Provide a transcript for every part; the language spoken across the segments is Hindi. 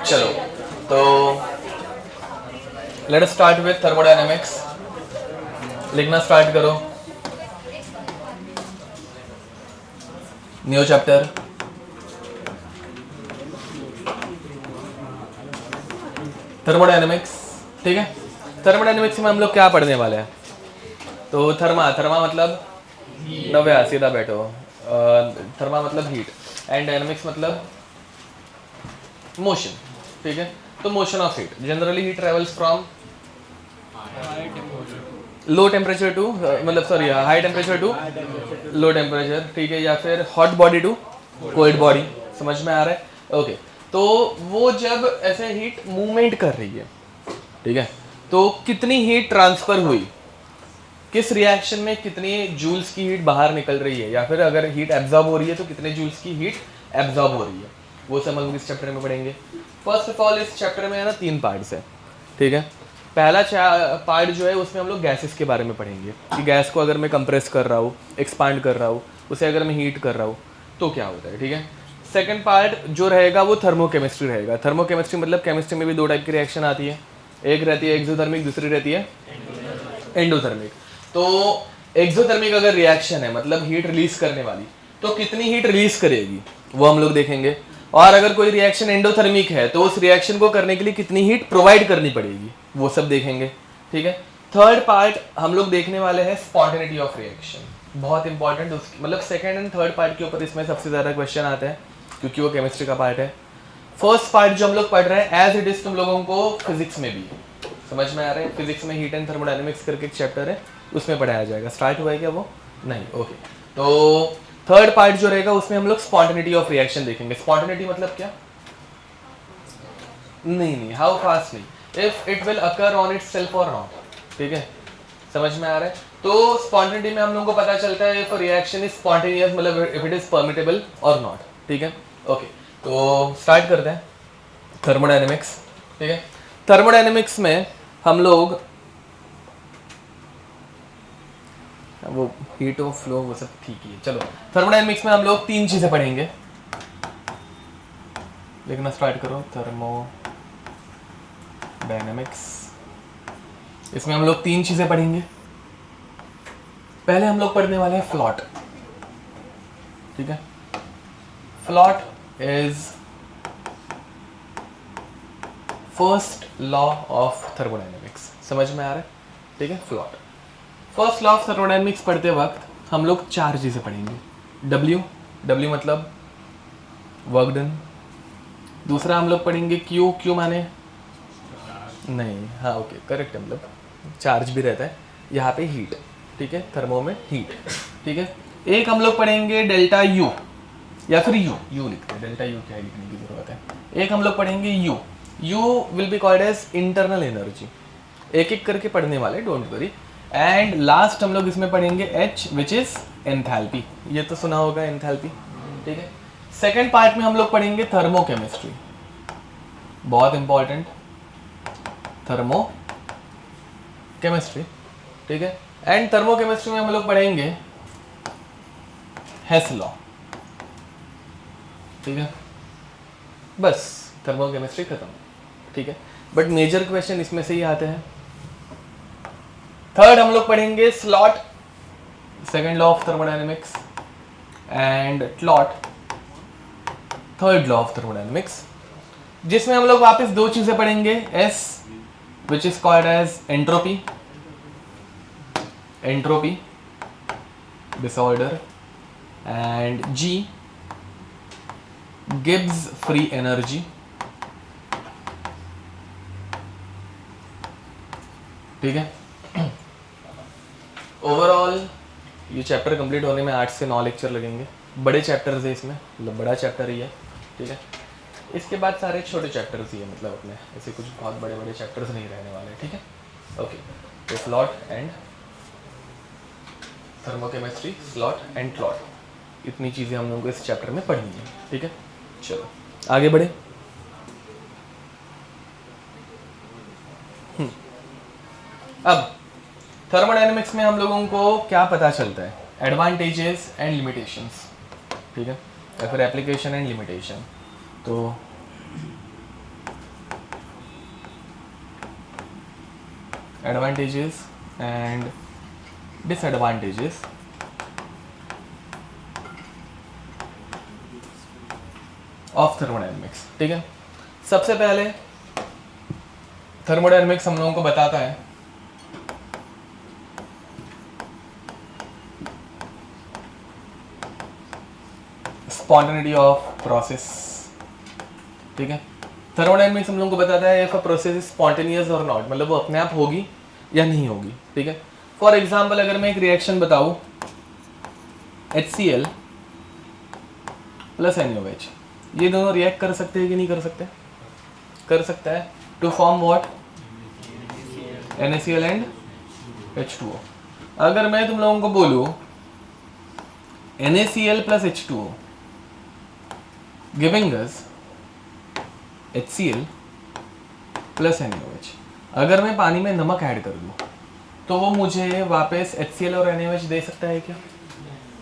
चलो तो let us start with thermodynamics. लिखना स्टार्ट करो। New chapter, thermodynamics. ठीक है, थर्मोडायनेमिक्स में हम लोग क्या पढ़ने वाले हैं? तो थर्मा मतलब नव्या, सीधा बैठो। थर्मा मतलब हीट एंड डायनेमिक्स मतलब मोशन। ठीक है, तो motion of heat, generally heat travels from low temperature to मतलब sorry high temperature to low temperature. ठीक है, या फिर hot body to cold body. समझ में आ रहा है? ओके, तो वो जब ऐसे हीट मूवमेंट कर रही है, ठीक है, तो कितनी हीट ट्रांसफर हुई, किस रिएक्शन में कितनी जूल्स की हीट बाहर निकल रही है, या फिर अगर हीट एब्जॉर्ब हो रही है तो कितने जूल्स की हीट एब्जॉर्ब हो रही है, वो सब हम लोग इस चैप्टर में पढ़ेंगे। फर्स्ट ऑफ ऑल इस चैप्टर में है ना 3 पार्ट्स है। ठीक है, पहला पार्ट जो है उसमें हम लोग गैसेस के बारे में पढ़ेंगे कि गैस को अगर मैं कंप्रेस कर रहा हूँ, एक्सपांड कर रहा हूँ, उसे अगर मैं हीट कर रहा हूँ तो क्या होता है। ठीक है, सेकंड पार्ट जो रहेगा वो थर्मोकेमिस्ट्री रहेगा। थर्मोकेमिस्ट्री मतलब केमिस्ट्री में भी 2 टाइप की रिएक्शन आती है, एक रहती है एक्सोथर्मिक, दूसरी रहती है एंडोथर्मिक। तो एक्सोथर्मिक अगर रिएक्शन है मतलब हीट रिलीज करने वाली, तो कितनी हीट रिलीज करेगी वो हम लोग देखेंगे। और अगर कोई रिएक्शन एंडोथर्मिक है तो उस रिएक्शन को करने के लिए कितनी हीट प्रोवाइड करनी पड़ेगी, वो सब देखेंगे। ठीक है, थर्ड पार्ट हम लोग देखने वाले हैं स्पॉन्टेनिटी ऑफ रिएक्शन, बहुत इंपॉर्टेंट। मतलब सेकंड एंड थर्ड पार्ट के ऊपर इसमें सबसे ज्यादा क्वेश्चन आते हैं क्योंकि वो केमिस्ट्री का पार्ट है। फर्स्ट पार्ट जो हम लोग पढ़ रहे हैं एज इट इज तुम लोगों को फिजिक्स में भी समझ में आ रहा है। फिजिक्स में हीट एंड थर्मोडायनेमिक्स करके एक चैप्टर है, उसमें पढ़ाया जाएगा। स्टार्ट हुआ है क्या वो? नहीं, ओके। तो थर्ड पार्ट जो रहेगा उसमें हम लोग स्पॉन्टेनिटी ऑफ रिएक्शन देखेंगे। स्पॉन्टेनिटी मतलब क्या? नहीं, हाउ फास्ट नहीं, if it will occur on itself और नॉट। ठीक है, समझ में आ रहा है? तो स्पॉन्टेनिटी में हम लोगों को पता चलता है इफ रिएक्शन इज स्पॉन्टेनियस, मतलब इफ इट इज परमिटेबल और नॉट। ठीक है, ओके, तो स्टार्ट करते हैं थर्मोडायनेमिक्स। ठीक है, थर्मोडायनेमिक्स में हम लोग वो हीट ऑफ फ्लो वो सब ठीक ही है। चलो, थर्मोडायनेमिक्स में हम लोग 3 चीजें पढ़ेंगे। लिखना स्टार्ट करो, थर्मोडायनेमिक्स। इसमें हम लोग 3 चीजें पढ़ेंगे। पहले हम लोग पढ़ने वाले हैं फ्लॉट। ठीक है, फ्लॉट is first law of thermodynamics. समझ में आ रहा है? ठीक है, फ्लॉट फर्स्ट लॉ ऑफ थर्मोडायनेमिक्स पढ़ते वक्त हम लोग 4 चीजें पढ़ेंगे। डब्ल्यू मतलब वर्क डन। दूसरा हम लोग पढ़ेंगे क्यू माने नहीं, हाँ ओके करेक्ट है, मतलब चार्ज भी रहता है यहाँ पे, हीट। ठीक है, थर्मो में हीट। ठीक है, एक हम लोग पढ़ेंगे डेल्टा यू, या फिर यू लिखते हैं, डेल्टा यू क्या लिखने की जरूरत है। एक हम लोग पढ़ेंगे U will be called as internal energy. एक एक करके पढ़ने वाले, डोंट वरी। एंड लास्ट हम लोग इसमें पढ़ेंगे एच विच इज एंथैल्पी। ये तो सुना होगा एंथैल्पी। ठीक है, सेकेंड पार्ट में हम लोग पढ़ेंगे थर्मोकेमिस्ट्री, बहुत इंपॉर्टेंट, थर्मो केमिस्ट्री। ठीक है, एंड थर्मोकेमिस्ट्री में हम लोग पढ़ेंगे हेस लॉ। ठीक है, बस थर्मोकेमिस्ट्री खत्म। ठीक है, बट मेजर क्वेश्चन इसमें से ही आते हैं। थर्ड हम लोग पढ़ेंगे SLOT, second law of thermodynamics, and TLOT, third law of thermodynamics, जिसमें हम लोग वापस 2 चीजें पढ़ेंगे। S which is called as entropy, disorder, and G Gibbs free energy. ठीक है, ओवरऑल ये चैप्टर कंप्लीट होने में 8 से 9 लेक्चर लगेंगे। बड़े चैप्टर्स है इसमें, मतलब बड़ा चैप्टर ही है। ठीक है, इसके बाद सारे छोटे चैप्टर्स ही है, मतलब अपने ऐसे कुछ बहुत बड़े बड़े चैप्टर्स नहीं रहने वाले। ठीक है, ओके, तो FLOT and thermochemistry, SLOT and TLOT, इतनी चीज़ें हम लोगों को इस चैप्टर में पढ़नी है। ठीक है, चलो आगे बढ़े। अब थर्मोडायनेमिक्स में हम लोगों को क्या पता चलता है? Advantages and limitations. ठीक है, या फिर एप्लीकेशन एंड लिमिटेशन। तो advantages and disadvantages of thermodynamics. ठीक है, सबसे पहले थर्मोडायनेमिक्स हम लोगों को बताता है स्पॉन्टेनिटी ऑफ प्रोसेस। ठीक है, थर्मोडायनेमिक्स हम लोगों को बताता है if a process is spontaneous और नॉट, मतलब वो अपने आप होगी या नहीं होगी। ठीक है, फॉर एग्जांपल अगर मैं एक रिएक्शन बताऊं HCl प्लस NaOH, ये दोनों रिएक्ट कर सकते हैं कि नहीं कर सकते? कर सकता है, to form what? NaCl and H2O। अगर मैं तुम लोगों को बोलूं NaCl plus H2O giving us HCl plus NaOH, अगर मैं पानी में नमक ऐड कर दूं तो वो मुझे वापस HCl और NaOH दे सकता है क्या?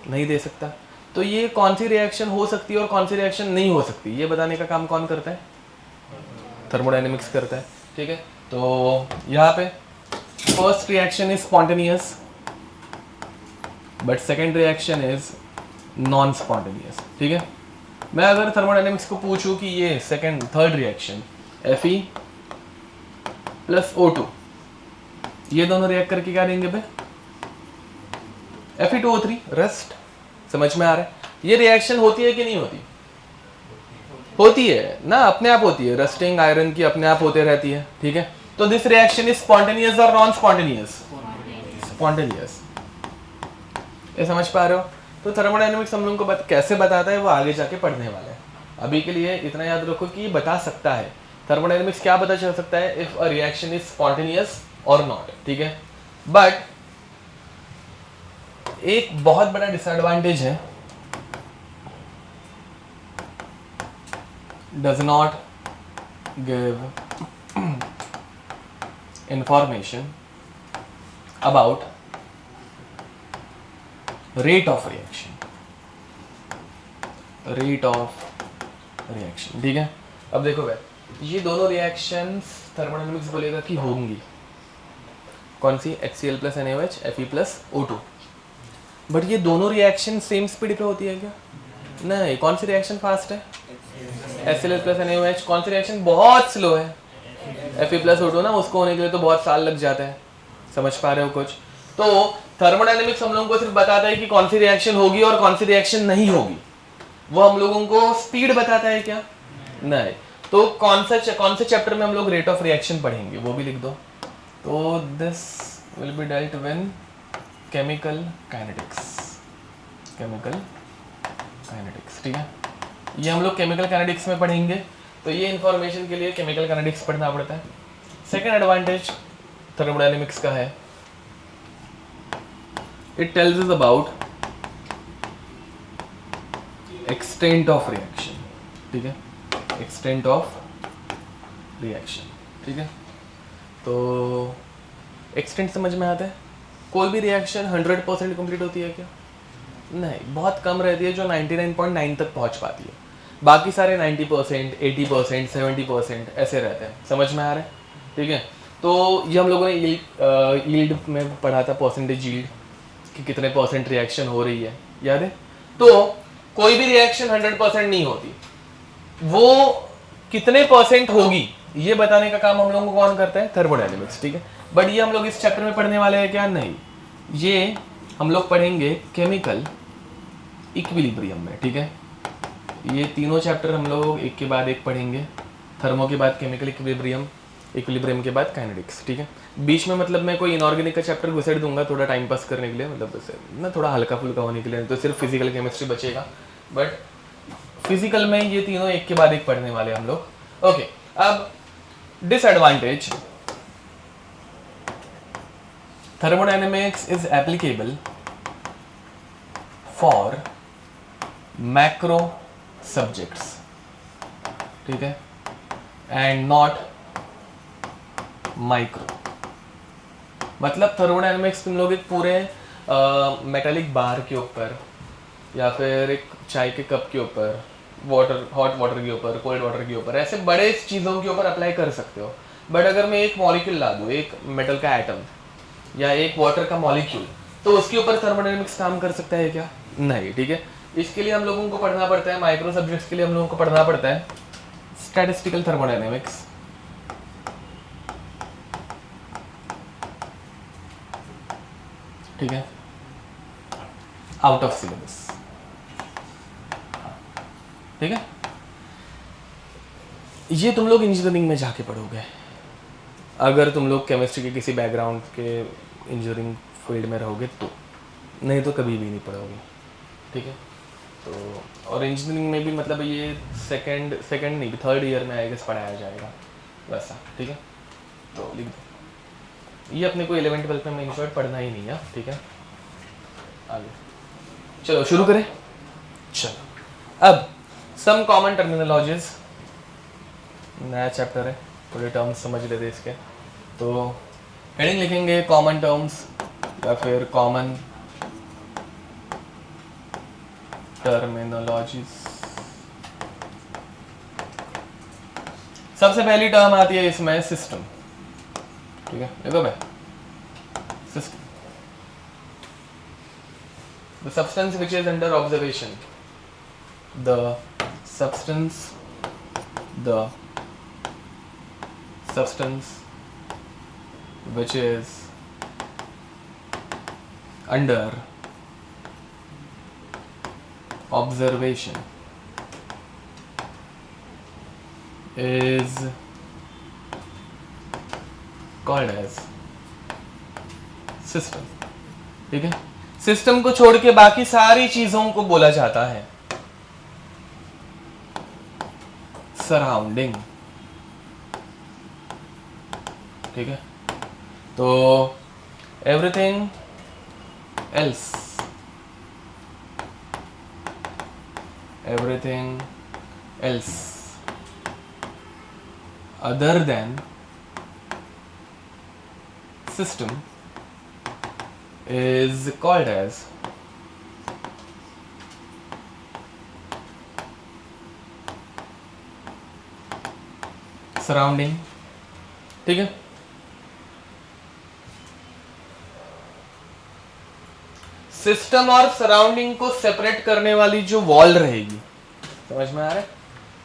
नहीं दे सकता। तो ये कौन सी रिएक्शन हो सकती है और कौन सी रिएक्शन नहीं हो सकती, ये बताने का काम कौन करता है? थर्मोडायनेमिक्स करता है। ठीक है, तो यहाँ पे first reaction is spontaneous but second reaction is non spontaneous. ठीक है, मैं अगर थर्मोडायनेमिक्स को पूछूं कि ये second third reaction Fe plus O2, ये दोनों रिएक्ट करके क्या देंगे भाई? Fe2O3 rust. समझ में आ रहा है? ये रिएक्शन होती है कि नहीं होती? होती है ना, अपने आप होती है। रस्टिंग आयरन की अपने आप होते रहती है। ठीक है, तो दिस रिएक्शन इज स्पॉन्टेनियस और नॉन स्पॉन्टेनियस? स्पॉन्टेनियस। ये समझ पा रहे हो? तो थर्मोडायनेमिक्स हम लोगों को कैसे बताता है वो आगे जाके पढ़ने वाला है। अभी के लिए इतना याद रखो कि बता सकता है थर्मोडायनेमिक्स क्या पता चल सकता है if a reaction is spontaneous और नॉट। ठीक है, बट एक बहुत बड़ा डिसएडवांटेज है, does not give information about rate of reaction. Rate of reaction. ठीक है, अब देखो भाई, ये दोनों रिएक्शंस थर्मोडायनेमिक्स बोलेगा कि होंगी। कौन सी? HCl plus NaOH, Fe plus O2। But ये दोनों रिएक्शन सेम स्पीड पे होती है क्या? नहीं। कौन सी रिएक्शन फास्ट है? HCl plus NaOH। कौन सी रिएक्शन बहुत स्लो है? Fe प्लस O2 ना, उसको होने के लिए तो बहुत साल लग जाता है। समझ पा रहे हो कुछ? तो थर्मोडायनेमिक्स हम लोगों को सिर्फ बताता है कि कौन सी रिएक्शन होगी और कौन सी रिएक्शन नहीं होगी। वो हम लोगों को स्पीड बताता है क्या? नहीं। तो कौन से चैप्टर में हम लोग रेट ऑफ रिएक्शन पढ़ेंगे वो भी लिख दो। तो this will be dealt with chemical kinetics. Chemical kinetics. ठीक है, ये हम लोग केमिकल काइनेटिक्स में पढ़ेंगे। तो ये इंफॉर्मेशन के लिए केमिकल काइनेटिक्स पढ़ना पड़ता है। सेकेंड एडवांटेज थर्मोडायनेमिक्स का है, it tells us about extent of reaction। ठीक है, extent of reaction। ठीक है, तो extent समझ में आता है? कोई भी रिएक्शन 100% कंप्लीट होती है क्या? नहीं, बहुत कम रहती है जो 99.9 तक पहुंच पाती है। बाकी सारे 90%, 80%, 70% ऐसे रहते हैं। समझ में आ रहा है? ठीक है, तो ये हम लोगों ने यील्ड में पढ़ा था, परसेंटेज यील्ड कि कितने परसेंट रिएक्शन हो रही है, याद है? तो कोई भी रिएक्शन 100% नहीं होती, वो कितने परसेंट होगी ये बताने का काम हम लोगों को कौन करता है? थर्मोडायनेमिक्स। ठीक है, बट ये हम लोग इस चैप्टर में पढ़ने वाले हैं क्या? नहीं, ये हम लोग पढ़ेंगे केमिकल इक्विलिब्रियम में। ठीक है, ये तीनों चैप्टर हम लोग एक के बाद एक पढ़ेंगे। थर्मो के बाद केमिकल इक्विलिब्रियम, इक्विलिब्रियम के बाद काइनेटिक्स। ठीक है, बीच में मतलब मैं कोई इनऑर्गेनिक का चैप्टर घुसेड़ दूंगा थोड़ा टाइम पास करने के लिए, मतलब ना थोड़ा हल्का फुल्का होने के लिए, तो सिर्फ फिजिकल केमिस्ट्री बचेगा। बट फिजिकल में ये तीनों एक के बाद एक पढ़ने वाले हम लोग। ओके, अब disadvantage, thermodynamics is applicable for macro subjects. ठीक है, एंड नॉट माइक्रो। मतलब थर्मोडायनेमिक्स तुम लोग एक पूरे मेटालिक बार के ऊपर या फिर एक चाय के कप के ऊपर, वाटर, हॉट वाटर के ऊपर, कोल्ड वाटर के ऊपर, ऐसे बड़े चीज़ों के ऊपर अप्लाई कर सकते हो। बट अगर मैं एक मॉलिक्यूल ला दूँ, एक मेटल का एटम या एक वाटर का मॉलिक्यूल, तो उसके ऊपर थर्मोडायनेमिक्स काम कर सकता है क्या? नहीं, ठीक है। इसके लिए हम लोगों को पढ़ना पड़ता है, माइक्रो सब्जेक्ट्स के लिए हम लोगों को पढ़ना पड़ता है स्टैटिस्टिकल थर्मोडायनेमिक्स, ठीक है, आउट ऑफ सिलेबस, ठीक है। ये तुम लोग इंजीनियरिंग में जाके पढ़ोगे, अगर तुम लोग केमिस्ट्री के किसी बैकग्राउंड के इंजीनियरिंग फील्ड में रहोगे तो, नहीं तो कभी भी नहीं पढ़ोगे, ठीक है। तो और इंजीनियरिंग में भी मतलब ये सेकंड नहीं, थर्ड ईयर में आई गेस पढ़ाया जाएगा वैसा, ठीक है। तो लिख दो, ये अपने को 11th-12th में इंश्योर पढ़ना ही नहीं है, ठीक है। आगे चलो शुरू करें। चलो अब सम कॉमन टर्मिनोलॉजीज, नया चैप्टर है, थोड़े टर्म्स समझ लेते इसके। तो हेडिंग लिखेंगे कॉमन टर्म्स या फिर कॉमन टर्मिनोलॉजीज। सबसे पहली टर्म आती है इसमें सिस्टम, ठीक है, देखो भाई, system, the substance which is under observation, the substance which is under observation is called as system, ठीक है। सिस्टम को छोड़ के बाकी सारी चीजों को बोला जाता है सराउंडिंग, ठीक है। तो everything else other than system is called as surrounding, ठीक है। सिस्टम और सराउंडिंग को सेपरेट करने वाली जो वॉल रहेगी, समझ में आ रहा है,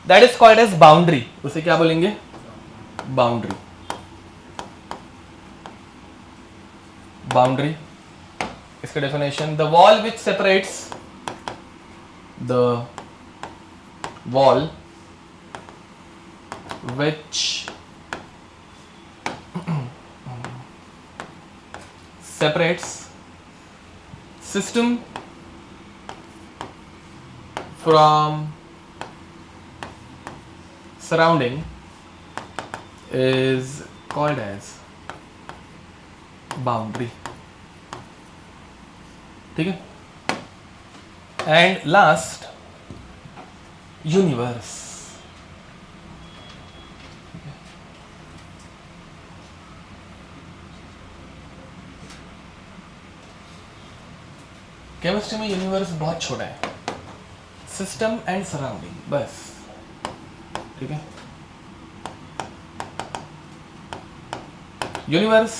that is called as boundary. उसे क्या बोलेंगे? बाउंड्री। बाउंड्री, इसका definition, the wall which separates the wall which separates system from surrounding is called as boundary, ठीक है। एंड लास्ट यूनिवर्स, केमिस्ट्री में यूनिवर्स बहुत छोटा है, सिस्टम एंड सराउंडिंग बस, ठीक है। Universe,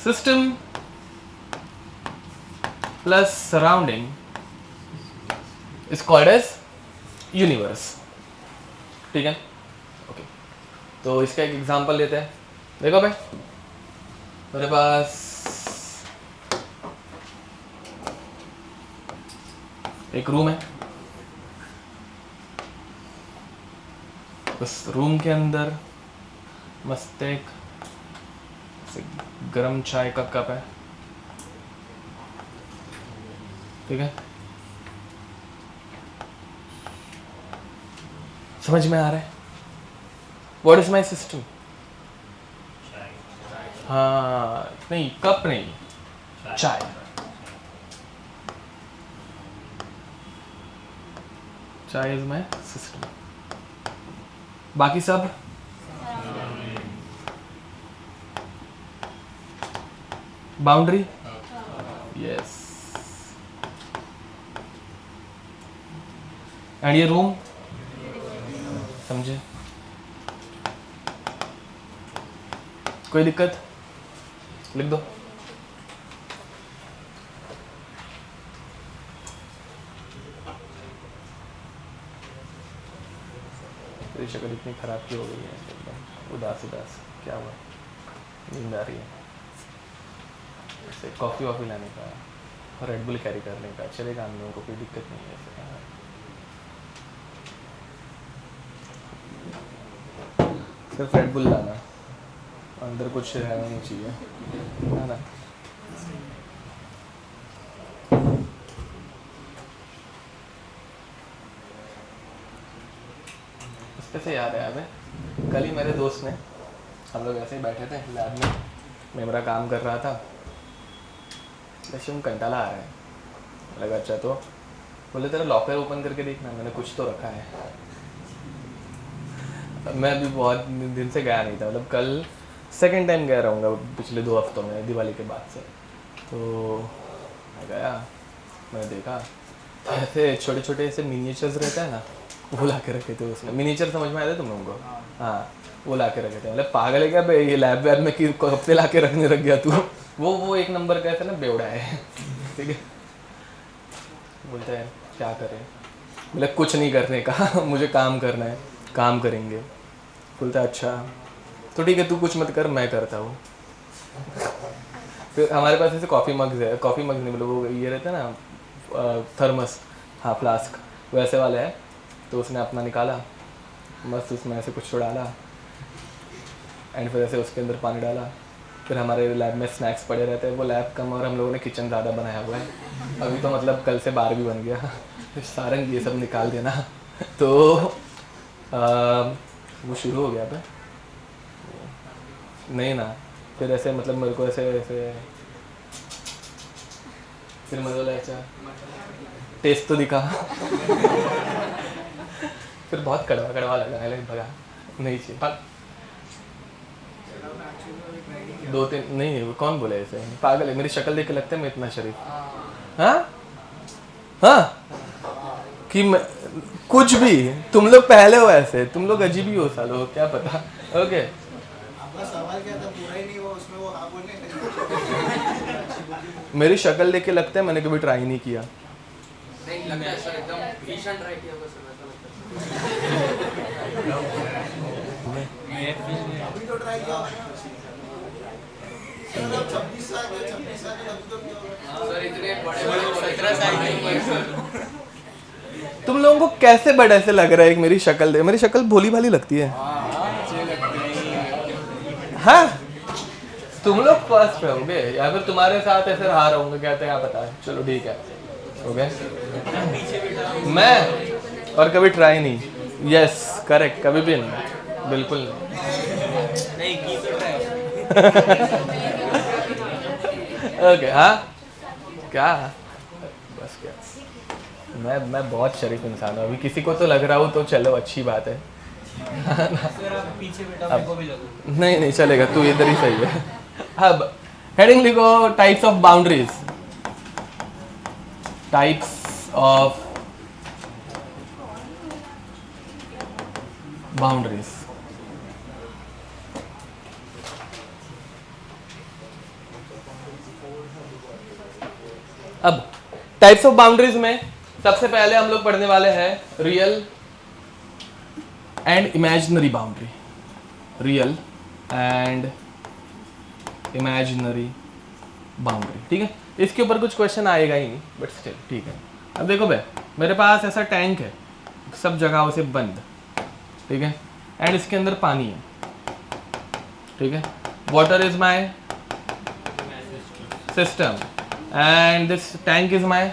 system plus surrounding is called as universe, ठीक है। ओके, तो इसका एक एग्जांपल लेते हैं। देखो भाई, मेरे पास एक रूम है, उस रूम के अंदर मस्त एक गरम चाय का कप है, ठीक है। समझ में आ रहा है? What is my system? हाँ, नहीं कप नहीं, चाय। चाय इज माई सिस्टम, बाकी सब बाउंड्री, यस। एंड ये रूम, समझे? कोई दिक्कत? लिख दो। तेरी शक्ल इतनी खराब क्यों हो गई है? एकदम उदास उदास, क्या हुआ? नींद आ रही है? ऐसे कॉफ़ी वॉफ़ी लाने का, रेड बुल कैरी करने का चलेगा, हम लोगों को कोई दिक्कत नहीं है ऐसे। सिर्फ रेड बुल लाना, अंदर कुछ रहना नहीं चाहिए, है ना? कैसे याद है हमें, कल ही मेरे दोस्त ने, हम लोग ऐसे ही बैठे थे लैब में, मैं मेरा काम कर रहा था, वैसे कंटाला आ रहा है, लगा अच्छा तो बोले तेरा लॉकर ओपन करके देखना, मैंने कुछ तो रखा है। मैं अभी बहुत दिन से गया नहीं था, मतलब कल सेकंड टाइम गया रहूँगा पिछले 2 हफ्तों में, दिवाली के बाद से। तो मैं गया, मैंने देखा ऐसे छोटे छोटे ऐसे मिनिएचर्स रहता है ना, वो ला के रखे थे उसने। मिनिएचर समझ में आया था तुम लोगों को? हाँ, वो ला के रखे थे। मतलब पागल है क्या बे, ये लैब वैब में कि कब से ला के रखने लग गया तू? वो एक नंबर का ऐसा ना बेवड़ा है, ठीक है। बोलते हैं क्या करें, बोले कुछ नहीं करने का, मुझे काम करना है, काम करेंगे। बोलता है अच्छा तो ठीक है, तू कुछ मत कर, मैं करता हूँ। फिर हमारे पास ऐसे कॉफ़ी मग्स है, कॉफ़ी मग्स नहीं बोलो, वो ये रहता है ना थर्मस, हाँ फ्लास्क, वैसे वाले है। तो उसने अपना निकाला, मस्त उसमें ऐसे कुछ डाला, एंड फिर ऐसे उसके अंदर पानी डाला। फिर हमारे लैब में स्नैक्स पड़े रहते हैं, वो लैब कम और हम लोगों ने किचन ज़्यादा बनाया हुआ है। अभी तो मतलब कल से बार भी बन गया, सारंग ये सब निकाल देना। तो वो शुरू हो गया था नहीं ना, फिर ऐसे मतलब मेरे को ऐसे ऐसे फिर मैं बोला अच्छा टेस्ट तो दिखा। फिर बहुत कड़वा कड़वा लगा, लेकिन भगा नहीं चाहिए। 2-3 नहीं, कौन बोले ऐसे, पागल है, मेरी शक्ल देख के लगता है मैं इतना शरीफ? हाँ हाँ कि मैं कुछ भी, तुम लोग पहले हो ऐसे, तुम लोग अजीब ही हो सालो, क्या पता। ओके सवाल क्या था, पूरा ही नहीं हुआ उसमें, वो हाँ बोलने मेरी शक्ल देख के लगता है मैंने कभी ट्राई नहीं किया। नहीं लगता है सर, एकदम भीषण ट्राई किया बस वैसा लगता है। अभी तो ट्राई किया सर, 26 साल अभी तो क्या होगा सर, इतने बड़े बड़े 17 साल के ऊपर सर। तुम लोगों को कैसे बड़ा ऐसे लग रहा है? मेरी शक्ल दे, मेरी शक्ल भोली भाली लगती है। हाँ तुम लोग फर्स्ट रहोगे या फिर तुम्हारे साथ ऐसे रहा रहूंगा, कहते हैं पता है। चलो ठीक है, हो गया। मैं और कभी ट्राई नहीं, यस करेक्ट, कभी भी नहीं, बिल्कुल नहीं। ओके हाँ क्या, बस क्या, मैं बहुत शरीफ इंसान हूँ। अभी किसी को तो लग रहा हूँ तो चलो अच्छी बात है। पीछे बेटा मेरे को भी लगो। नहीं चलेगा, तू इधर ही सही है। अब हेडिंग लिखो, types of boundaries. Types of boundaries. अब टाइप्स ऑफ बाउंड्रीज में सबसे पहले हम लोग पढ़ने वाले हैं real and imaginary boundary. Real and imaginary boundary, ठीक है। इसके ऊपर कुछ क्वेश्चन आएगा ही नहीं, बट स्टिल ठीक है। अब देखो भाई, मेरे पास ऐसा टैंक है, सब जगहों से बंद, ठीक है, एंड इसके अंदर पानी है, ठीक है। Water is my system and this tank is my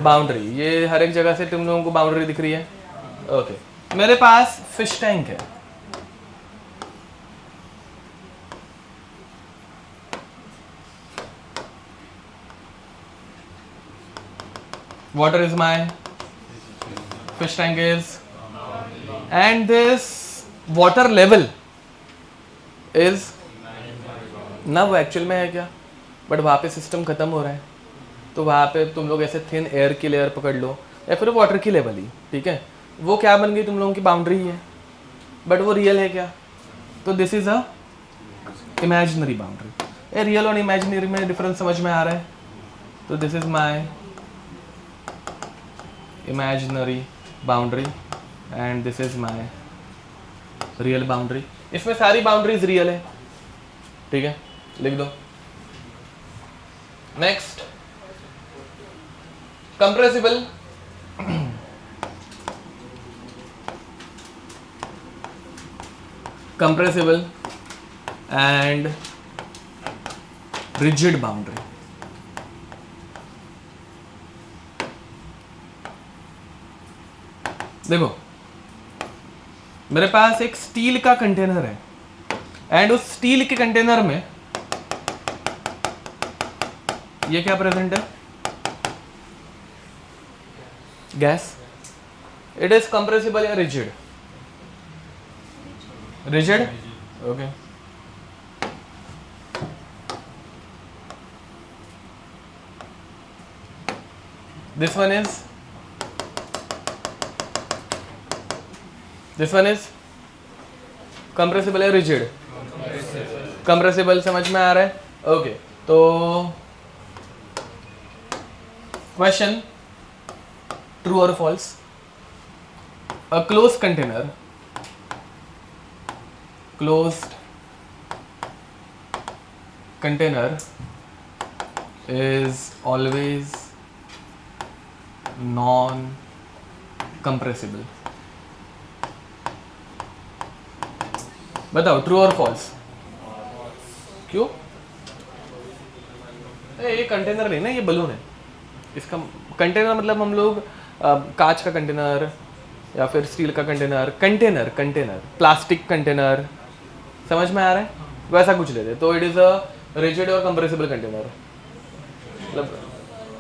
boundary. ये हर एक जगह से तुम लोगों को बाउंड्री दिख रही है, ओके। मेरे पास फिश टैंक है, water is my fish tank is, and this water level is ना, वो एक्चुअल में है क्या, बट वहाँ पे सिस्टम खत्म हो रहा है, तो वहाँ पे तुम लोग ऐसे थिन एयर की लेयर पकड़ लो या फिर वाटर की लेवल ही, ठीक है। वो क्या बन गई, तुम लोगों की बाउंड्री ही है, बट वो रियल है क्या? तो this is a imaginary boundary. ये रियल और इमेजिनरी में डिफरेंस समझ में आ रहा है? तो this is my imaginary boundary and this is my real boundary. इसमें सारी बाउंड्रीज रियल है, ठीक है, लिख दो। Next, compressible compressible and rigid boundary। देखो मेरे पास एक स्टील का कंटेनर है एंड उस स्टील के कंटेनर में ये क्या प्रेजेंट है? गैस। इट इज कंप्रेसिबल या rigid? Rigid? Okay. This one is compressible या rigid? Compressible समझ में आ रहा है? Okay. तो question, true or false? A closed container is always non-compressible। बताओ ट्रू और फॉल्स? क्यों? ये कंटेनर नहीं ना, ये बलून है। इसका कंटेनर मतलब हम लोग कांच का कंटेनर या फिर स्टील का कंटेनर, प्लास्टिक कंटेनर, समझ में आ रहा है? वैसा कुछ लेते तो इट इज अ रिजिड और कंप्रेसिबल कंटेनर।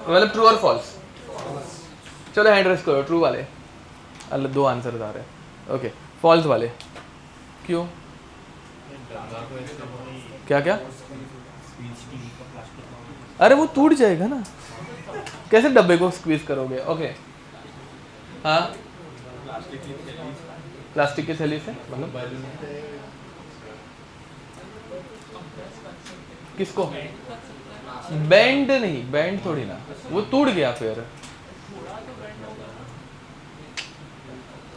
मतलब ट्रू और फॉल्स? चलो हैंड रेस करो। ट्रू वाले, अलग दो आंसर आ रहे हैं। ओके, फॉल्स वाले क्यों? क्या क्या? अरे वो टूट जाएगा ना, कैसे डब्बे को स्क्वीज करोगे? ओके, हाँ, प्लास्टिक की थैली से मतलब किसको? बैंड नहीं, बैंड थोड़ी ना, वो टूट गया फिर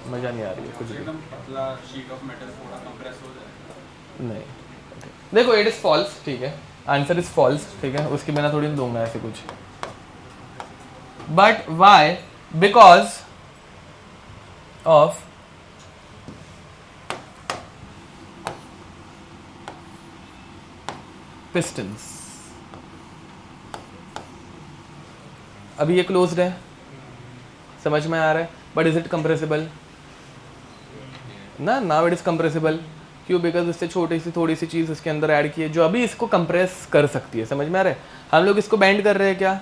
मजा नहीं आ रही है कुछ भी। नहीं, देखो इट इज फॉल्स, ठीक है, आंसर इज फॉल्स, ठीक है, उसके बिना थोड़ी दूंगा ऐसे कुछ। But why? Because of pistons. अभी ये क्लोज्ड है, समझ में आ रहा है, बट इज इट कंप्रेसिबल? ना, नाउ इट इज कंप्रेसिबल। क्यों? बिकॉज उससे छोटी सी थोड़ी सी चीज़ उसके अंदर ऐड की है जो अभी इसको कंप्रेस कर सकती है। समझ में आ रहा है? हम लोग इसको बैंड कर रहे हैं क्या?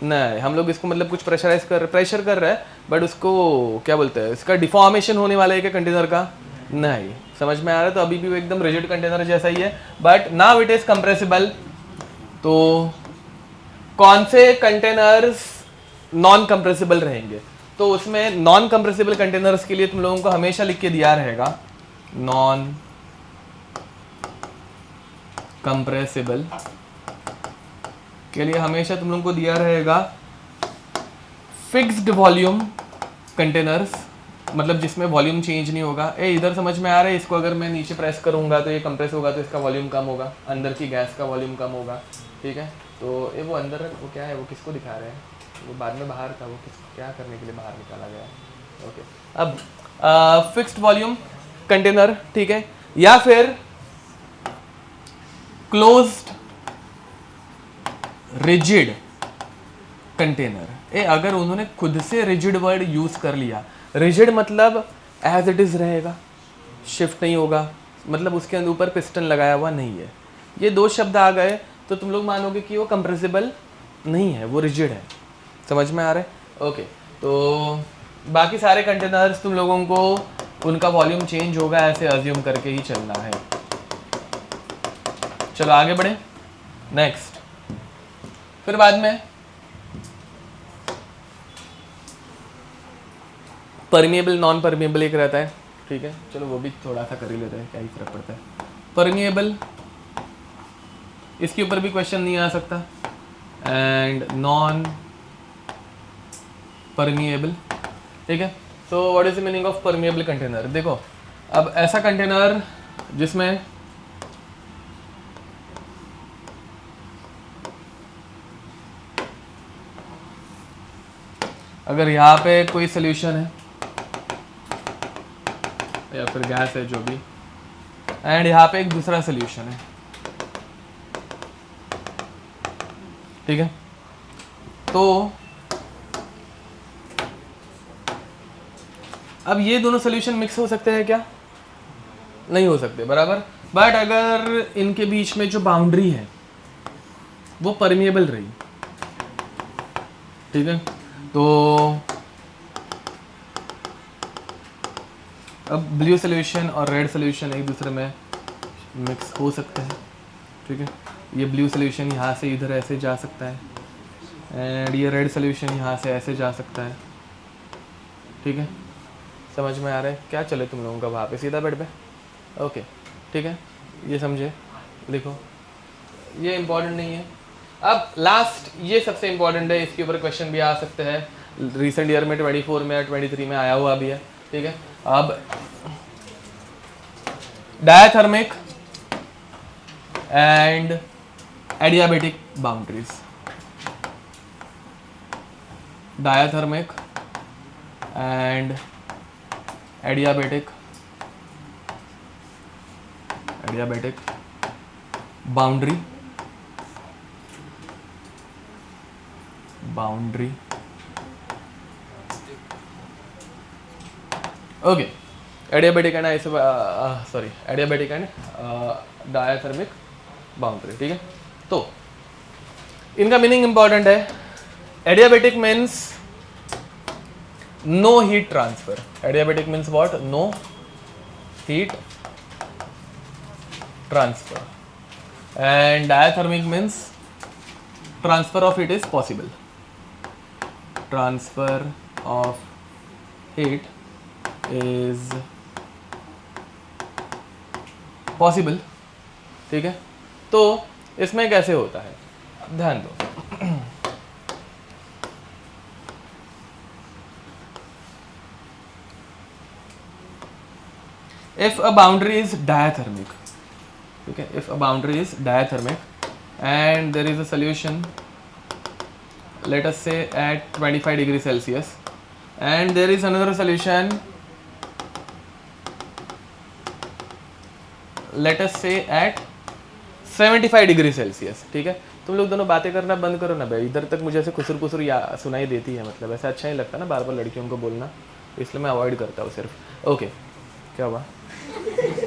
नहीं, हम लोग इसको मतलब कुछ प्रेशर कर रहे हैं, बट उसको क्या बोलते हैं, इसका डिफॉर्मेशन होने वाला है क्या कंटेनर का? नहीं, समझ में आ रहा है? तो अभी भी वो एकदम रिजिड कंटेनर जैसा ही है, but now it is compressible. तो कौन से कंटेनर्स नॉन कंप्रेसिबल रहेंगे? तो उसमें नॉन कंप्रेसिबल कंटेनर्स के लिए तुम लोगों को हमेशा लिख के दिया रहेगा नॉन कंप्रेसिबल के लिए हमेशा तुम लोगों को दिया रहेगा फिक्स्ड वॉल्यूम कंटेनर्स, मतलब जिसमें वॉल्यूम चेंज नहीं होगा। इधर समझ में आ रहा है? इसको अगर मैं नीचे प्रेस करूंगा तो ये कंप्रेस होगा, तो इसका वॉल्यूम कम होगा, अंदर की गैस का वॉल्यूम कम होगा, ठीक है। तो ये वो अंदर वो क्या है, वो किसको दिखा रहे हैं? वो बाद में बाहर था, वो क्या करने के लिए बाहर निकाला गया? ओके, अब फिक्स्ड वॉल्यूम कंटेनर, ठीक है, या फिर क्लोज्ड रिजिड कंटेनर। अगर उन्होंने खुद से रिजिड वर्ड यूज कर लिया, रिजिड मतलब एज इट इज रहेगा, शिफ्ट नहीं होगा, मतलब उसके अंदर ऊपर पिस्टन लगाया हुआ नहीं है, ये दो शब्द आ गए तो तुम लोग मानोगे कि वो कंप्रेसिबल नहीं है, वो रिजिड है। समझ में आ रहा है? ओके, तो बाकी सारे कंटेनर्स तुम लोगों को उनका वॉल्यूम चेंज होगा ऐसे अज्यूम करके ही चलना है। चलो आगे बढ़े, नेक्स्ट। फिर बाद में परमिएबल नॉन परमिएबल एक रहता है, ठीक है, चलो वो भी थोड़ा सा कर ही लेते हैं, क्या ही फर्क पड़ता है। परमिएबल इसके ऊपर भी क्वेश्चन नहीं आ सकता। एंड नॉन परमिएबल, ठीक है। So what is the meaning of permeable container? देखो अब ऐसा कंटेनर जिसमें अगर यहाँ पे कोई सोल्यूशन है या फिर गैस है जो भी, एंड यहाँ पे एक दूसरा सोल्यूशन है, ठीक है। तो अब ये दोनों सोल्यूशन मिक्स हो सकते हैं क्या? नहीं हो सकते, बराबर। बट अगर इनके बीच में जो बाउंड्री है वो परमिएबल रही, ठीक है, तो अब ब्लू सोल्यूशन और रेड सोल्यूशन एक दूसरे में मिक्स हो सकते हैं, ठीक है। ये ब्लू सोल्यूशन यहाँ से इधर ऐसे जा सकता है एंड ये रेड सोल्यूशन यहाँ से ऐसे जा सकता है, ठीक है। समझ में आ रहा है क्या? चले तुम लोगों का वहाँ पे सीधा बेड पे, ओके, ठीक है, ये समझे, लिखो, ये इम्पोर्टेंट नहीं है। अब लास्ट, ये सबसे इम्पोर्टेंट है, इसके ऊपर क्वेश्चन भी आ सकते हैं, रिसेंट ईयर में 24 में 23 में आया हुआ भी है, ठीक है। अब diathermic and adiabatic boundaries, diathermic and adiabatic boundary okay, adiabatic and adiabatic and diathermic boundary, ठीक है। तो इनका मीनिंग इंपॉर्टेंट है। Adiabatic means no heat transfer, adiabatic means what? No heat transfer, and diathermic means transfer of heat is possible, transfer of heat is possible, ठीक है। तो इसमें कैसे होता है, ध्यान दो। If a boundary is diathermic, okay, if a boundary is diathermic and there is a solution, let us say at 25 degrees Celsius, and there is another solution, let us say at 75 degree Celsius, ठीक है। तुम लोग दोनों बातें करना बंद करो ना भाई, इधर तक मुझे ऐसे खुसर खुसर सुनाई देती है, मतलब ऐसा अच्छा नहीं लगता ना बार बार लड़कियों को बोलना, इसलिए मैं अवॉइड करता हूँ सिर्फ। ओके, क्या हुआ?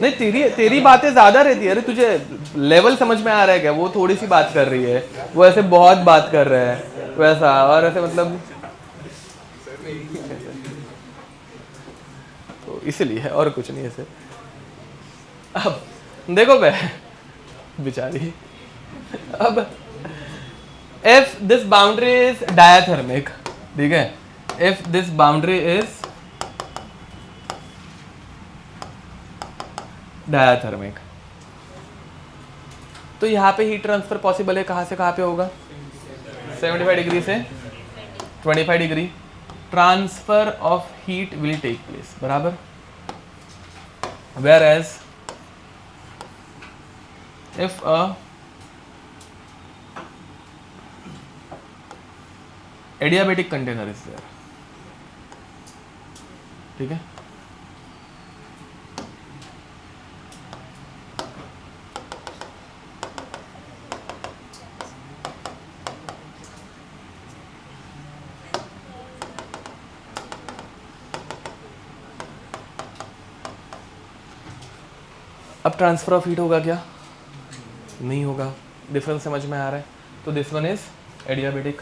नहीं, तेरी बातें ज़्यादा रहती है। अरे तुझे लेवल समझ में आ रहा है क्या? वो थोड़ी सी बात कर रही है, वो ऐसे बहुत बात कर रहा है वैसा, और ऐसे मतलब तो इसलिए, और कुछ नहीं ऐसे। अब देखो बे बेचारी, अब if this boundary is diathermic, ठीक है, if this boundary is diathermic, तो यहाँ पे हीट ट्रांसफर पॉसिबल है। कहाँ से कहाँ पे होगा? 75 डिग्री से 25 degree, transfer of heat will take place, बराबर। Whereas if a adiabatic container is there, ठीक है, अब ट्रांसफर ऑफ हीट होगा क्या? नहीं होगा। डिफरेंस समझ में आ रहा है? तो दिस वन इज एडियाबेटिक,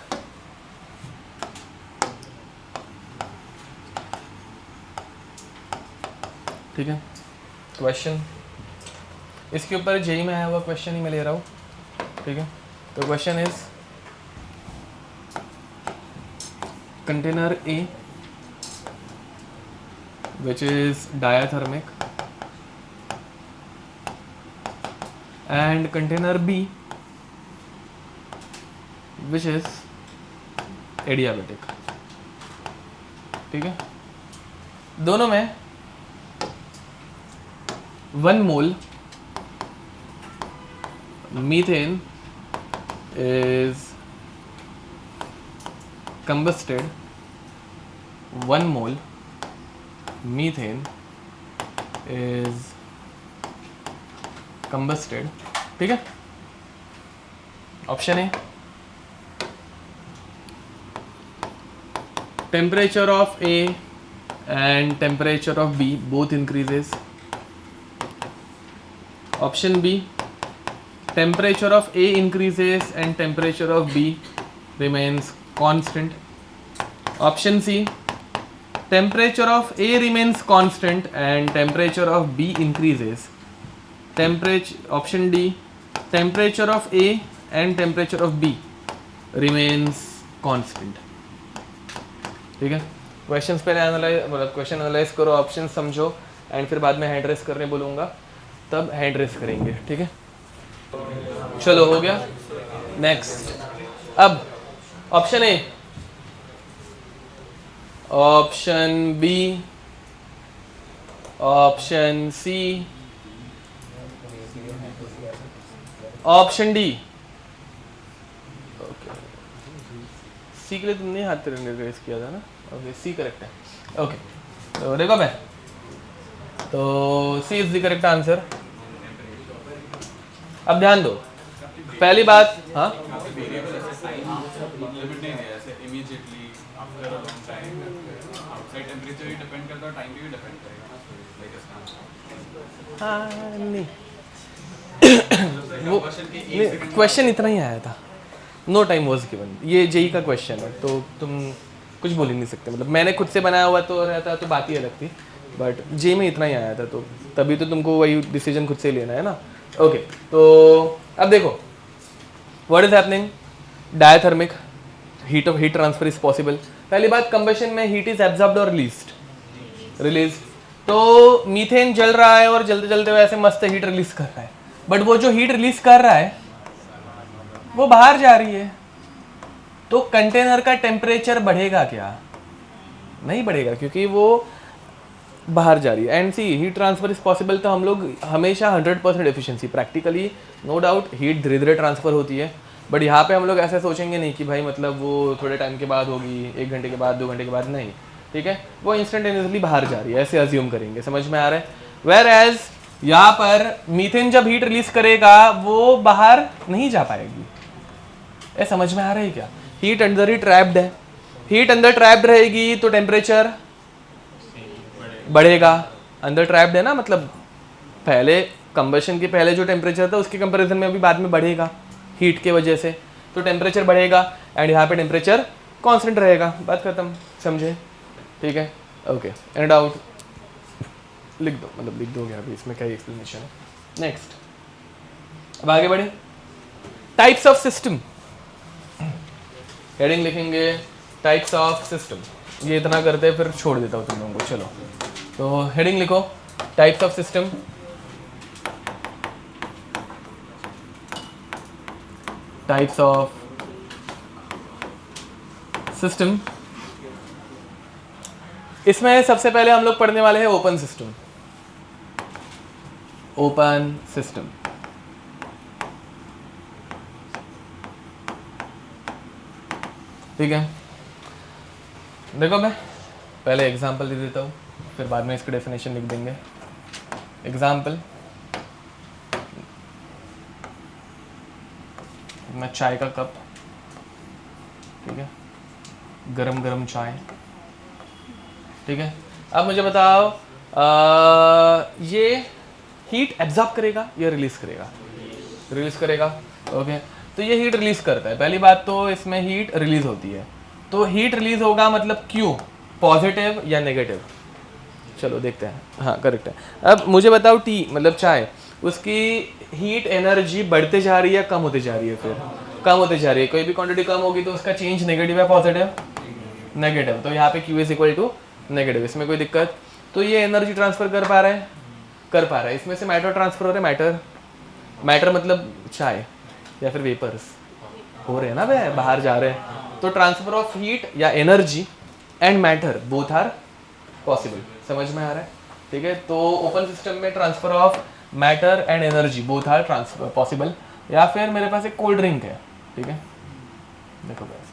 ठीक है। क्वेश्चन इसके ऊपर जेई में आया हुआ क्वेश्चन ही मैं ले रहा हूँ, ठीक है। तो question is container A which is diathermic and container B which is adiabatic. ठीक है, दोनों में 1 mole methane is combusted, 1 mole methane is combusted। ठीक है, option A, temperature of A and temperature of B both increases। option B, temperature of A increases and temperature of B remains constant। option C, temperature of A remains constant and temperature of B increases। option D, temperature of A and temperature of B remains constant। ठीक है, क्वेश्चंस पहले एनालाइज, क्वेश्चन एनालाइज करो, ऑप्शन समझो, एंड फिर बाद में हैंड रेस करने बोलूँगा, तब हैंड रेस करेंगे। ठीक है, चलो हो गया। नेक्स्ट, अब option A, option B, option C, option D. Okay, C के लिए तुमने हाथ रेस किया था ना? ओके, सी करेक्ट है। ओके, तो देखो मैं, तो C is the correct answer. अब ध्यान दो, पहली बात, हाँ नहीं वो क्वेश्चन इतना ही आया था, नो टाइम वॉज गिवन। ये जेई का क्वेश्चन है, तो तुम कुछ बोल ही नहीं सकते। मतलब मैंने खुद से बनाया हुआ तो रहता तो बात ही अलग थी, बट जे में इतना ही आया था, तो तभी तो तुमको वही डिसीजन खुद से लेना है ना। ओके, तो अब देखो, what is happening, diathermic heat of heat transfer is possible. पहली बात, कंबशन में हीट इज एब्जॉर्ब्ड और रिलीज। तो मीथेन जल रहा है और जलते जलते वैसे मस्त हीट रिलीज कर रहा है, बट वो जो हीट रिलीज कर रहा है वो बाहर जा रही है, तो कंटेनर का टेम्परेचर बढ़ेगा क्या? नहीं बढ़ेगा, क्योंकि वो बाहर जा रही है। And see, heat transfer is possible, तो हम लोग हमेशा 100% efficiency, practically no doubt heat धीरे धीरे ट्रांसफर होती है, बट यहाँ पे हम लोग ऐसा सोचेंगे नहीं कि भाई मतलब वो थोड़े टाइम के बाद होगी, 1 घंटे के बाद, 2 घंटे के बाद, नहीं। ठीक है, वो इंस्टेंटेनियसली बाहर जा रही है, ऐसे अज्यूम करेंगे। समझ में आ रहा है? वेयर एज यहाँ पर मीथेन जब हीट रिलीज करेगा वो बाहर नहीं जा पाएगी। ये समझ में आ रहा है क्या? हीट अंदर ही ट्रैप्ड है, हीट अंदर ट्रैप्ड रहेगी तो टेम्परेचर बढ़ेगा। अंदर ट्रैप्ड है ना, मतलब पहले कंबशन के पहले जो टेम्परेचर था उसके कंपैरिजन में अभी बाद में बढ़ेगा हीट के वजह से, तो टेम्परेचर बढ़ेगा एंड यहाँ पे टेम्परेचर कांस्टेंट रहेगा। बात खत्म, समझे? ठीक है, ओके। एंड डाउट लिख दो, मतलब लिख दोगे अभी, इसमें क्या एक्सप्लेनेशन है। नेक्स्ट, अब आगे बढ़े, टाइप्स ऑफ सिस्टम, हेडिंग लिखेंगे टाइप्स ऑफ सिस्टम। ये इतना करते हैं, फिर छोड़ देता हूँ तुम लोगों को। चलो, तो हेडिंग लिखो types of system. Types of system, इसमें सबसे पहले हम लोग पढ़ने वाले हैं ओपन सिस्टम। ओपन सिस्टम, ठीक है। देखो, मैं पहले एग्जांपल दे देता हूँ, फिर बाद में इसकी डेफिनेशन लिख देंगे। एग्जांपल, मैं चाय का कप, ठीक है, गरम गरम चाय, ठीक है। अब मुझे बताओ, ये हीट एब्जॉर्ब करेगा या रिलीज करेगा? रिलीज करेगा, ओके। तो ये हीट रिलीज करता है। पहली बात तो इसमें हीट रिलीज होती है, तो हीट रिलीज होगा मतलब क्यों, पॉजिटिव या नेगेटिव? चलो देखते हैं। हाँ, करेक्ट है। अब मुझे बताओ, टी मतलब चाय, उसकी हीट एनर्जी बढ़ते जा रही है, कम होते जा रही है? फिर कम होते जा रही है। कोई भी क्वांटिटी कम होगी तो उसका चेंज नेगेटिव है पॉजिटिव? नेगेटिव। तो यहाँ पे Q is equal to negative, इसमें कोई दिक्कत? तो ये एनर्जी ट्रांसफर कर पा रहा है, कर पा रहा है। इसमें से मैटर ट्रांसफर हो रहा है, मैटर मतलब चाय या फिर वेपर्स, हो रहे हैं ना बे, बाहर जा रहे हैं, तो ट्रांसफर ऑफ हीट या energy and matter both are possible. समझ में आ रहा है? ठीक है, तो ओपन सिस्टम में transfer of matter and energy both are transfer possible. या फिर मेरे पास एक कोल्ड ड्रिंक है, ठीक है, देखो वैसे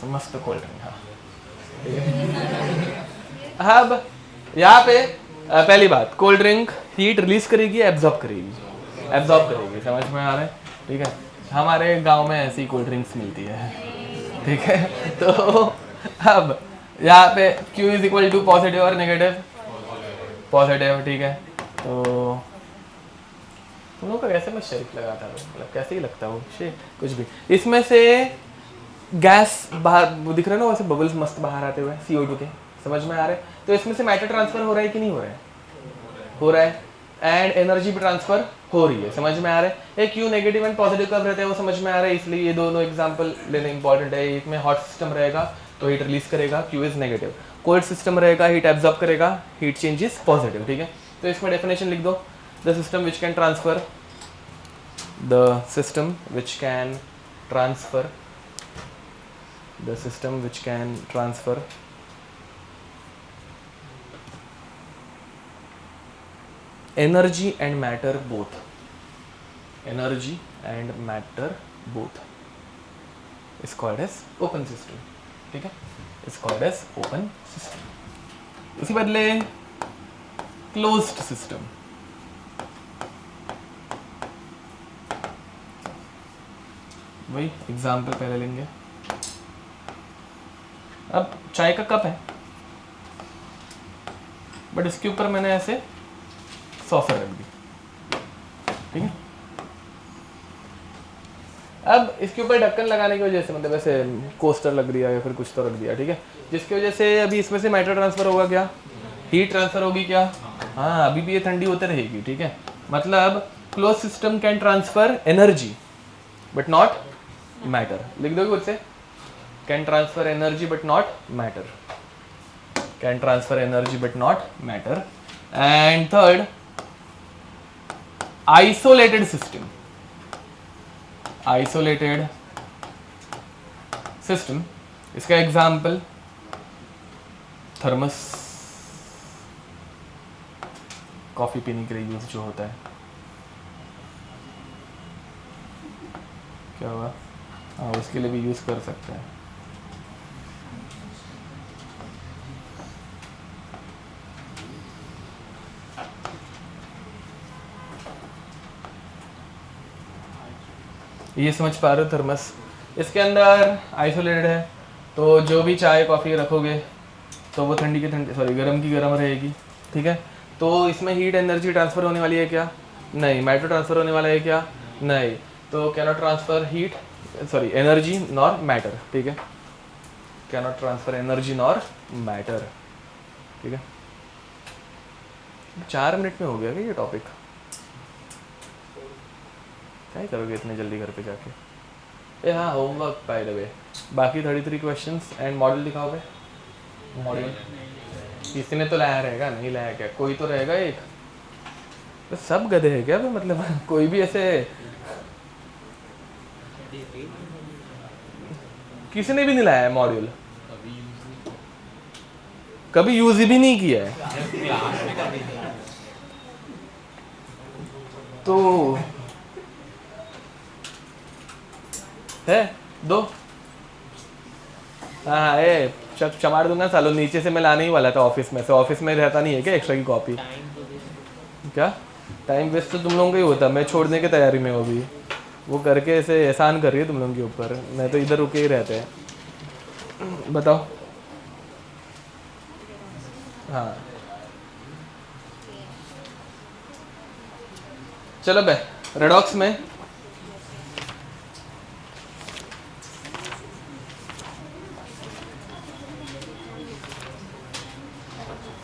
मस्त कोल्ड ड्रिंक, हाँ ठीक है। अब यहाँ पे पहली बात, कोल्ड ड्रिंक हीट रिलीज करेगी, एब्जॉर्ब करेगी, एब्जॉर्ब करेगी। समझ में आ रहा है? ठीक है, हमारे गांव में ऐसी कोल्ड ड्रिंक्स मिलती है, ठीक है। तो अब यहाँ पे Q is equal to positive और नेगेटिव, पॉजिटिव, ठीक है। तो तुम लोगों का कैसे मैं शरीक लगाता हूँ, मतलब कैसे ही लगता हूँ शे कुछ भी। इसमें से गैस बाहर वो दिख रहा है ना, वैसे बबल्स मस्त बाहर आते हुए CO2 के, समझ में आ रहे हैं? तो इसमें से मैटर ट्रांसफर हो रहा है कि नहीं हो रहा है? हो रहा है। एंड एनर्जी भी ट्रांसफर हो रही है, समझ में आ रहा है? एक Q नेगेटिव एंड पॉजिटिव कब रहता है वो समझ में आ रहा है, इसलिए ये दोनों एग्जांपल लेना इंपॉर्टेंट है। एक में हॉट सिस्टम रहेगा तो हीट रिलीज करेगा, Q is negative. Cold system रहेगा, हीट एब्जॉर्ब करेगा, हीट चेंज इज पॉजिटिव, ठीक है। तो इसमें डेफिनेशन लिख दो, the system which can transfer, the system which can transfer, the system which can transfer energy and matter both, energy and matter both is called as open system, ठीक है, is called as open system। उसी बदले closed system, वही एग्जाम्पल पहले लेंगे। अब चाय का कप है, बट इसके ऊपर मैंने ऐसे सॉसर रख दी, ठीक है। अब इसके ऊपर ढक्कन लगाने की वजह से, मतलब ऐसे कोस्टर लग दिया या फिर कुछ तो रख दिया, ठीक है, जिसकी वजह से अभी इसमें से मैटर ट्रांसफर होगा, क्या हीट ट्रांसफर होगी, क्या, हाँ अभी भी ये ठंडी होते रहेगी, ठीक है। मतलब close system can transfer energy but not matter, लिख दोगे मुझसे, can transfer energy but not matter, can transfer energy but not matter। And third, isolated system, isolated system, इसका एग्जाम्पल थर्मस, कॉफी पीने के लिए यूज जो होता है, क्या हुआ, हाँ उसके लिए भी यूज कर सकते हैं। ये समझ पा रहे हो, थर्मस इसके अंदर आइसोलेटेड है, तो जो भी चाय कॉफ़ी रखोगे तो वो ठंडी की ठंडी, सॉरी गर्म की गर्म रहेगी, ठीक है। तो इसमें हीट एनर्जी ट्रांसफ़र होने वाली है क्या, नहीं। मैटर ट्रांसफ़र होने वाला है क्या, नहीं। तो can not transfer heat, sorry energy nor matter, ठीक है, can not transfer energy nor matter, ठीक है। 4 मिनट में हो गया क्या ये टॉपिक, क्या करोगे इतने जल्दी घर पे जाके? ए हाँ, होमवर्क बाय द वे, बाकी 33 क्वेश्चंस एंड मॉडल दिखाओगे, मॉडल किसी ने तो लाया रहेगा, नहीं लाया क्या, कोई तो रहेगा एक, तो सब गधे हैं क्या, मतलब कोई भी ऐसे, किसी ने भी नहीं लाया है मॉड्यूल, कभी यूज भी नहीं किया है, तो है दो, हाँ ए चमार दूंगा सालों, नीचे से मैं लाने ही वाला था ऑफिस में से, ऑफिस में रहता नहीं है क्या एक्स्ट्रा की कॉपी, क्या टाइम वेस्ट तो तुम लोगों का ही होता, मैं छोड़ने की तैयारी में हूँ अभी, वो करके ऐसे एहसान कर रही है तुम लोगों के ऊपर, मैं तो इधर रुके ही रहते हैं। बताओ, हाँ चलो बे, रेडॉक्स में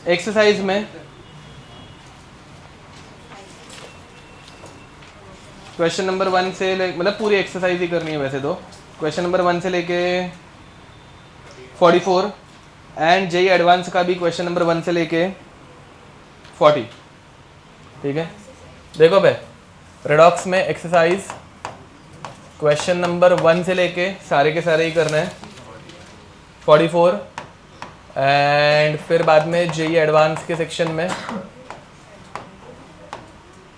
एक्सरसाइज में क्वेश्चन नंबर 1 से मतलब पूरी एक्सरसाइज ही करनी है वैसे तो, क्वेश्चन नंबर 1 से लेके 44 एंड जेई एडवांस का भी क्वेश्चन नंबर 1 से लेके 40, ठीक है। देखो भाई, रेडॉक्स में एक्सरसाइज क्वेश्चन नंबर 1 से लेके सारे के सारे ही करना है 44, एंड फिर बाद में जेई एडवांस के सेक्शन में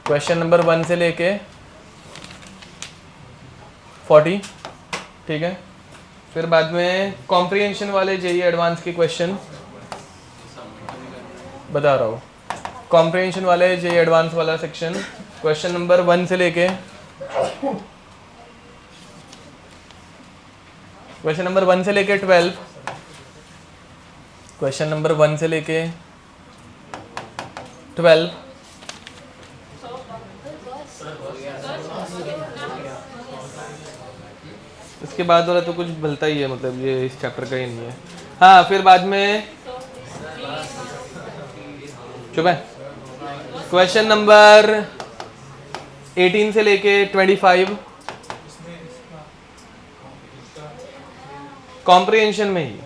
क्वेश्चन नंबर 1 से लेके 40, ठीक है। फिर बाद में कॉम्प्रिहेंशन वाले जेई एडवांस के क्वेश्चन बता रहा हूँ, कॉम्प्रिहेंशन वाले जेई एडवांस वाला सेक्शन क्वेश्चन नंबर 1 से लेके क्वेश्चन नंबर 1 से लेके 12, क्वेश्चन नंबर 1 से लेके 12, इसके बाद वाला तो कुछ भलता ही है, मतलब ये इस चैप्टर का ही नहीं है। हाँ, फिर बाद में चुप है, क्वेश्चन नंबर 18 से लेके 25 कॉम्प्रिहेंशन में ही,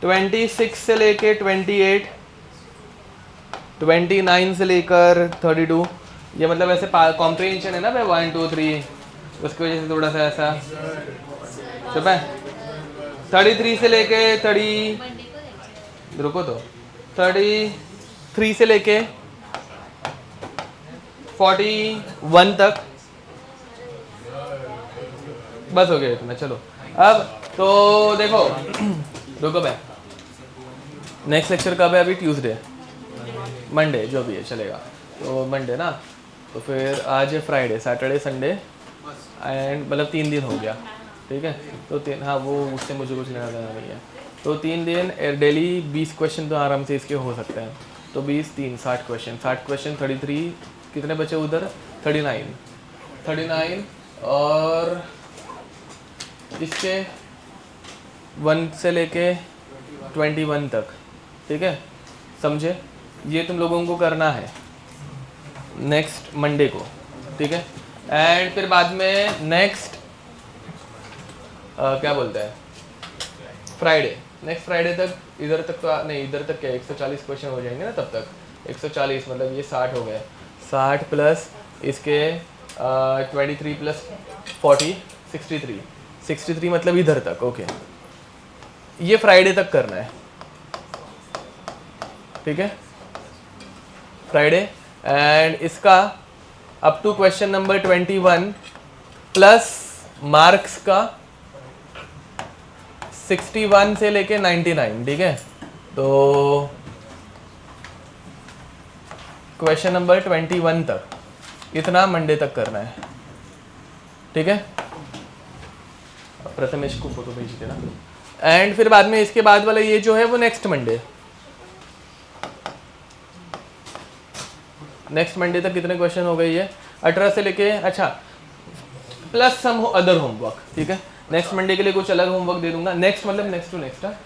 26 से लेके 28, 29 से लेकर 32, ये मतलब ऐसे कॉम्प्रिहेंशन है ना भाई 1 2 3, उसकी वजह से थोड़ा सा ऐसा चुप है। 33 से लेके 30, रुको तो 33 से लेके 41 तक, बस हो गया इतना। चलो अब तो देखो रुको भाई, नेक्स्ट लेक्चर कब है? अभी ट्यूसडे, मंडे, जो भी है चलेगा। तो मंडे ना, तो फिर आज है फ्राइडे, सैटरडे, संडे एंड मतलब 3 दिन हो गया, ठीक है। तो 3, हाँ वो उससे मुझे कुछ लेना देना नहीं है। तो 3 दिन डेली 20 क्वेश्चन तो आराम से इसके हो सकते हैं। तो 20 3 60 क्वेश्चन, 60 क्वेश्चन 33, कितने बचे उधर? 39 और इसके 1 से लेके 21 तक, ठीक है, समझे? ये तुम लोगों को करना है नेक्स्ट मंडे को, ठीक है। एंड फिर बाद में नेक्स्ट क्या बोलते हैं, फ्राइडे, नेक्स्ट फ्राइडे तक इधर तक तो नहीं, इधर तक क्या 140 क्वेश्चन हो जाएंगे ना तब तक। 140 मतलब ये 60 हो गए, 60 प्लस इसके 23 प्लस 40 63 मतलब इधर तक, ओके। ये फ्राइडे तक करना है, ठीक है, फ्राइडे। एंड इसका up to question number 21 plus marks का 61 से लेके 99, ठीक है। तो क्वेश्चन नंबर 21 तक इतना मंडे तक करना है, ठीक है। प्रथमेश को फोटो भेज देना। एंड फिर बाद में इसके बाद वाला ये जो है वो नेक्स्ट मंडे तक कितने क्वेश्चन हो गए? ये 18 से लेके, अच्छा प्लस सम अदर होमवर्क, ठीक है। नेक्स्ट मंडे के लिए कुछ अलग होमवर्क दे दूंगा, नेक्स्ट मतलब नेक्स्ट टू नेक्स्ट।